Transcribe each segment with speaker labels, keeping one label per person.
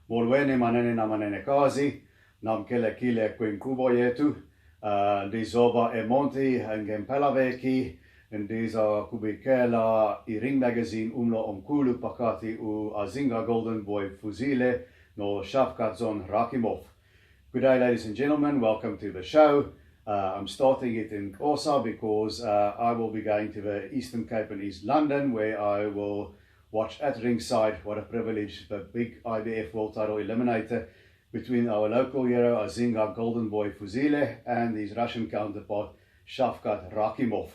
Speaker 1: Molweni manene na manene kazi, namkele kile kwinkqubo yethu. Ndizoba emonti ngempela veki, ndiza kubikela i-Ring Magazine umlo omkhulu phakathi Azinga Fuzile no Shavkatdzhon Rakhimov. Good day, ladies and gentlemen. Welcome to the show. I'm starting it in Xhosa because I will be going to the Eastern Cape and East London, where I will watch at ringside. What a privilege, the big IBF World Title Eliminator between our local hero Azinga Fuzile and his Russian counterpart Shavkat Rakhimov.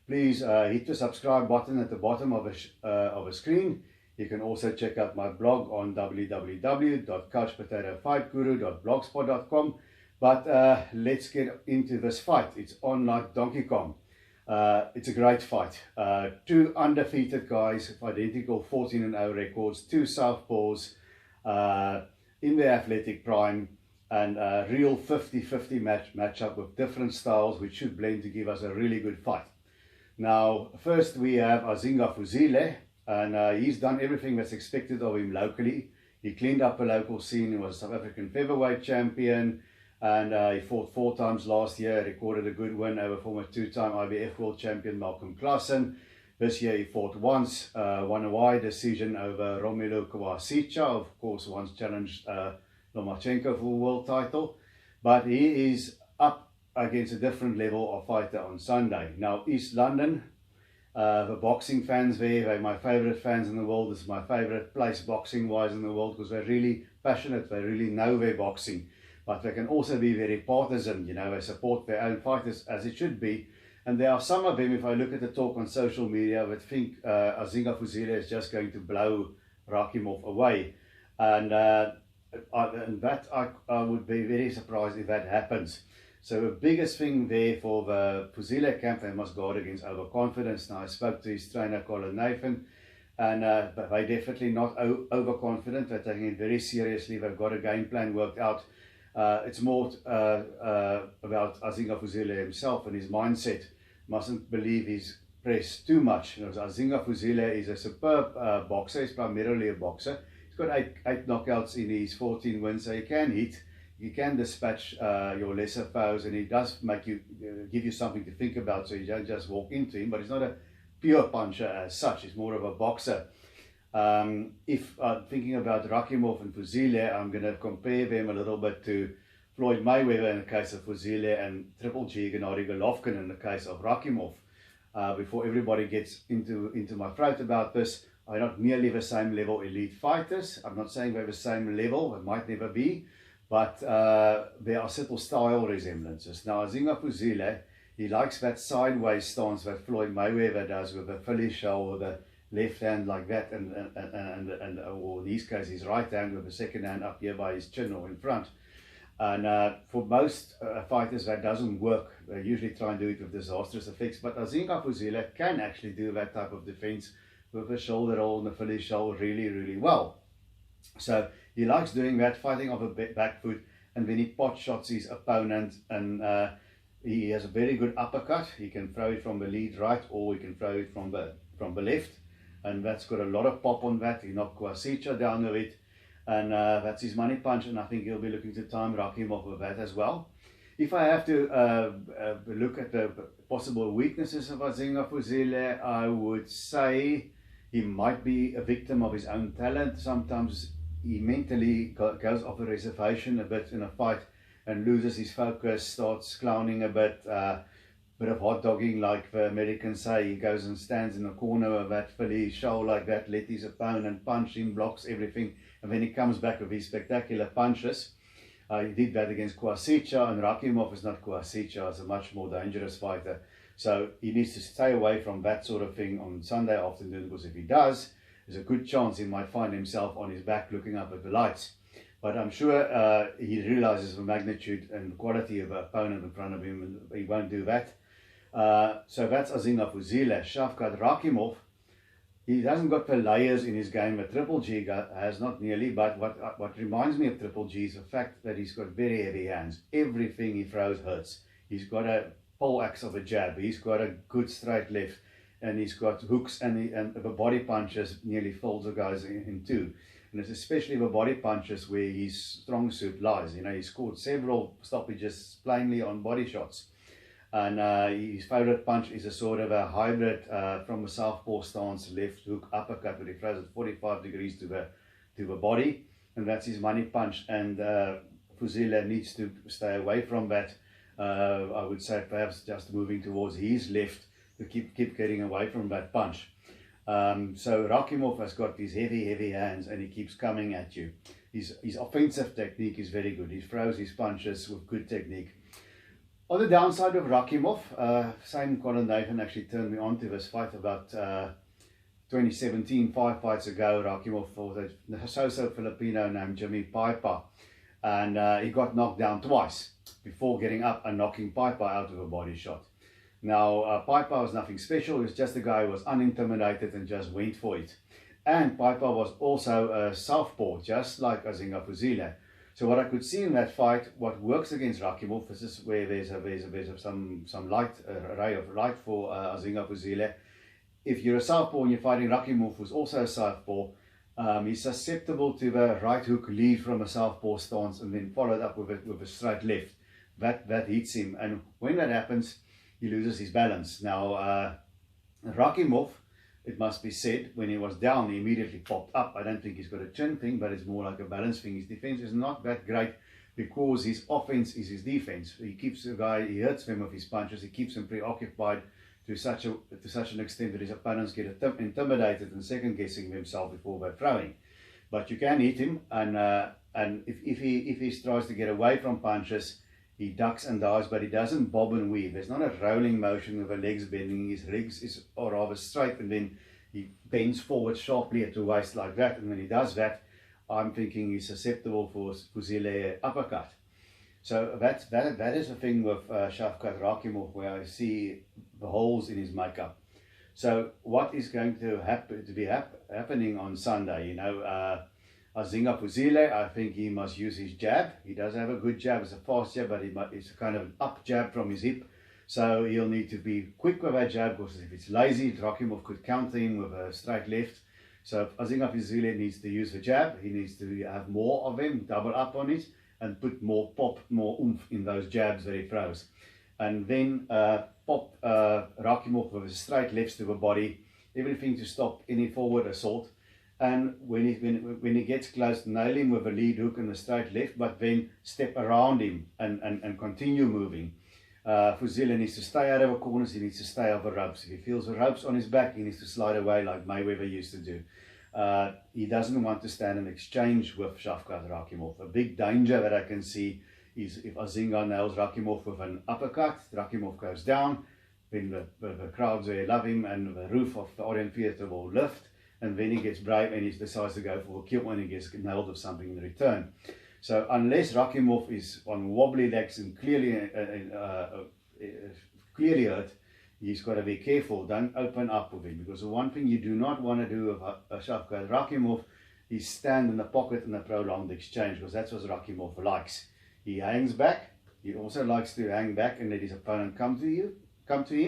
Speaker 1: Please hit the subscribe button at the bottom of a screen. You can also check out my blog on www.couchpotatofightguru.blogspot.com. But let's get into this fight. It's on like Donkey Kong. It's a great fight. Two undefeated guys with identical 14-0 records, two southpaws in their athletic prime, and a real 50-50 matchup with different styles, which should blend to give us a really good fight. Now, first we have Azinga Fuzile, and he's done everything that's expected of him locally. He cleaned up the local scene. He was South African featherweight champion, and he fought 4 times last year, recorded a good win over former 2-time IBF world champion Malcolm Klassen. This year he fought once, won a wide decision over Romulo Kowasica, of course once challenged Lomachenko for the world title. But he is up against a different level of fighter on Sunday. Now, East London, the boxing fans there, they're my favourite fans in the world. This is my favourite place boxing-wise in the world, because they're really passionate, they really know their boxing. But they can also be very partisan, you know, they support their own fighters as it should be. And there are some of them, if I look at the talk on social media, that think Azinga Fuzile is just going to blow Rakhimov away. And that I would be very surprised if that happens. So the biggest thing there for the Fuzile camp, they must guard against overconfidence. Now, I spoke to his trainer, Colin Nathan, and but they're definitely not overconfident. They're taking it very seriously. They've got a game plan worked out. It's more about Azinga Fuzile himself and his mindset. Mustn't believe he's pressed too much. You know, Azinga Fuzile is a superb boxer. He's primarily a boxer. He's got eight knockouts in his 14 wins, so he can hit. He can dispatch your lesser foes, and he does make you give you something to think about, so you don't just walk into him. But he's not a pure puncher as such. He's more of a boxer. If I'm thinking about Rakhimov and Fuzile, I'm going to compare them a little bit to Floyd Mayweather in the case of Fuzile and Triple G Gennady Golovkin in the case of Rakhimov. Before everybody gets into my throat about this, are not nearly the same level elite fighters. I'm not saying they're the same level, it might never be, but there are subtle style resemblances. Now, Azinga Fuzile, he likes that sideways stance that Floyd Mayweather does with the Philly shell or the left hand like that, and or in his case his right hand with the second hand up here by his chin or in front. And for most fighters that doesn't work. They usually try and do it with disastrous effects, but Azinga Fuzile can actually do that type of defense with the shoulder roll and the Philly shell really well. So he likes doing that, fighting off a back foot, and then he pot shots his opponent, and he has a very good uppercut. He can throw it from the lead right, or he can throw it from the left. And that's got a lot of pop on that. He knocked Kowasica down with it, and that's his money punch, and I think he'll be looking to time Rakhimov with that as well. If I have to look at the possible weaknesses of Azinga Fuzile, I would say he might be a victim of his own talent. Sometimes he mentally goes off the reservation a bit in a fight and loses his focus, starts clowning a bit of hot dogging, like the Americans say. He goes and stands in the corner of that Philly shell like that, let his opponent punch him, blocks everything, and then he comes back with his spectacular punches. He did that against Kowasica, and Rakhimov is not Kowasica, he's a much more dangerous fighter. So he needs to stay away from that sort of thing on Sunday afternoon, because if he does, there's a good chance he might find himself on his back looking up at the lights. But I'm sure he realizes the magnitude and quality of the opponent in front of him, and he won't do that. So that's Azinga Fuzile. Shavkat Rakhimov, he hasn't got the layers in his game that Triple G has, not nearly, but what reminds me of Triple G is the fact that he's got very heavy hands. Everything he throws hurts. He's got a pole axe of a jab, he's got a good straight left, and he's got hooks, and the body punches nearly folds the guys in two. And it's especially the body punches where his strong suit lies. You know, he scored several stoppages plainly on body shots. And his favourite punch is a sort of a hybrid from a southpaw stance, left hook, uppercut, where he throws at 45 degrees to the body. And that's his money punch. And Fuzile needs to stay away from that. I would say perhaps just moving towards his left to keep getting away from that punch. So Rakhimov has got these heavy hands and he keeps coming at you. His offensive technique is very good. He throws his punches with good technique. On the downside of Rakhimov, same Colin Nathan actually turned me on to this fight about 2017, 5 fights ago. Rakhimov fought a so-so Filipino named Jimmy Piper, and he got knocked down twice before getting up and knocking Piper out of a body shot. Now, Piper was nothing special. He was just a guy who was unintimidated and just went for it. And Piper was also a southpaw, just like Azinga Fuzile. So what I could see in that fight, what works against Rakhimov, this is where there's some light, a ray of light for Azinga Fuzile. If you're a southpaw and you're fighting Rakhimov, who's also a southpaw, he's susceptible to the right hook lead from a southpaw stance and then followed up with a straight left. That hits him, and when that happens, he loses his balance. Now, Rakhimov, it must be said, when he was down, he immediately popped up. I don't think he's got a chin thing, but it's more like a balance thing. His defense is not that great because his offense is his defense. He keeps the guy, he hurts him with his punches, he keeps him preoccupied to such an extent that his opponents get intimidated and second guessing themselves before they're throwing. But you can hit him, and if he tries to get away from punches, he ducks and dives, but he doesn't bob and weave. There's not a rolling motion with the legs bending. His legs are rather straight, and then he bends forward sharply at the waist like that. And when he does that, I'm thinking he's susceptible for Fuzile uppercut. So that is the thing with Shavkat Rakhimov, where I see the holes in his makeup. So what is going to be happening on Sunday? You know, Azinga Fuzile, I think he must use his jab. He does have a good jab, it's a fast jab, but it's a kind of an up jab from his hip. So he'll need to be quick with that jab, because if it's lazy, Rakhimov could counter him with a straight left. So Azinga Fuzile needs to use the jab. He needs to have more of him, double up on it, and put more pop, more oomph in those jabs that he throws. And then pop Rakhimov with his straight lefts to the body, everything to stop any forward assault. And when he gets close, nail him with a lead hook and a straight left, but then step around him and continue moving. Fuzile needs to stay out of the corners, he needs to stay over ropes. If he feels the ropes on his back, he needs to slide away like Mayweather used to do. He doesn't want to stand and exchange with Shavkat Rakhimov. A big danger that I can see is if Azinga nails Rakhimov with an uppercut, Rakhimov goes down, then the crowds there love him and the roof of the Orient Theatre will lift. And then he gets brave and he decides to go for a kill and he gets nailed with something in return. So unless Rakhimov is on wobbly legs and clearly hurt, he's got to be careful. Don't open up with him, because the one thing you do not want to do with Shavkat Rakhimov is stand in the pocket in a prolonged exchange, because that's what Rakhimov likes. He hangs back. He also likes to hang back and let his opponent come to him,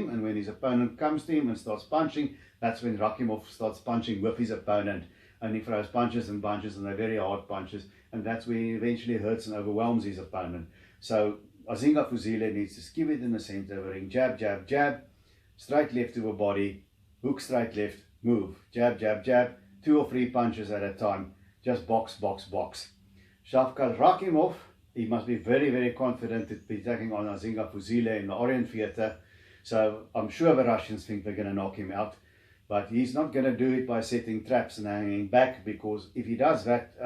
Speaker 1: and when his opponent comes to him and starts punching, that's when Rakhimov starts punching with his opponent, and he throws punches and bunches, and they're very hard punches, and that's where he eventually hurts and overwhelms his opponent. So Azinga Fuzile needs to skip it in the center of the ring, jab, jab, jab, straight left to the body, hook straight left, move, jab, jab, jab, 2 or 3 punches at a time, just box, box, box. Shavkat Rakhimov, he must be very, very confident to be taking on Azinga Fuzile in the Orient Theatre. So I'm sure the Russians think they're going to knock him out. But he's not going to do it by setting traps and hanging back, because if he does that,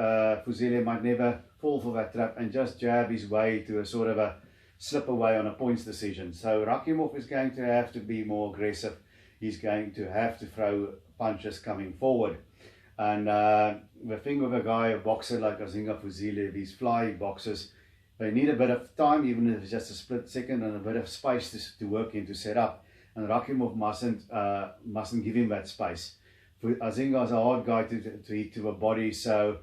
Speaker 1: Fuzile might never fall for that trap and just jab his way to a sort of a slip away on a points decision. So Rakhimov is going to have to be more aggressive. He's going to have to throw punches coming forward. And the thing with a guy, a boxer like Azinga Fuzile, these fly boxers, they need a bit of time, even if it's just a split second, and a bit of space to work in, to set up. And Rakhimov mustn't give him that space. Azinga is a hard guy to hit to a body, so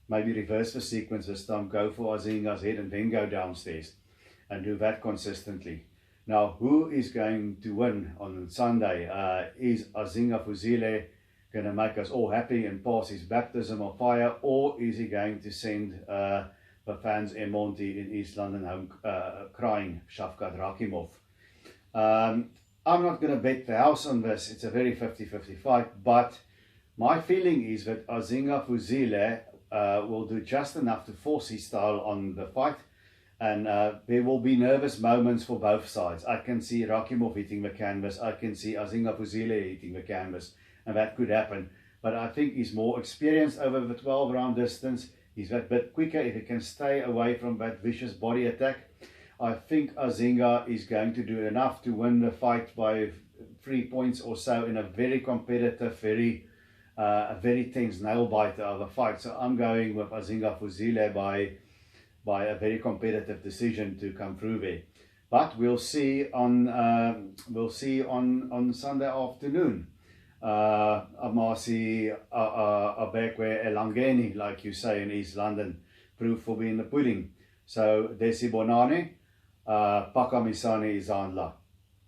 Speaker 1: maybe reverse the sequence this time, go for Azinga's head and then go downstairs, and do that consistently. Now, who is going to win on Sunday? Is Azinga Fuzile going to make us all happy and pass his baptism of fire, or is he going to send the fans in Monty in East London home crying Shavkatdzhon Rakhimov? I'm not going to bet the house on this. It's a very 50-50 fight, but my feeling is that Azinga Fuzile will do just enough to force his style on the fight, and there will be nervous moments for both sides. I can see Rakhimov hitting the canvas, I can see Azinga Fuzile hitting the canvas, and that could happen. But I think he's more experienced over the 12-round distance. He's that bit quicker if he can stay away from that vicious body attack. I think Azinga is going to do enough to win the fight by 3 points or so in a very competitive, a very tense nail-biter of a fight. So I'm going with Azinga Fuzile by a very competitive decision to come through there. But we'll see on Sunday afternoon. Amasi Abekwe Elangeni, like you say in East London, proof for being the pudding. So Desi Bonani, Pakamisani Izandla.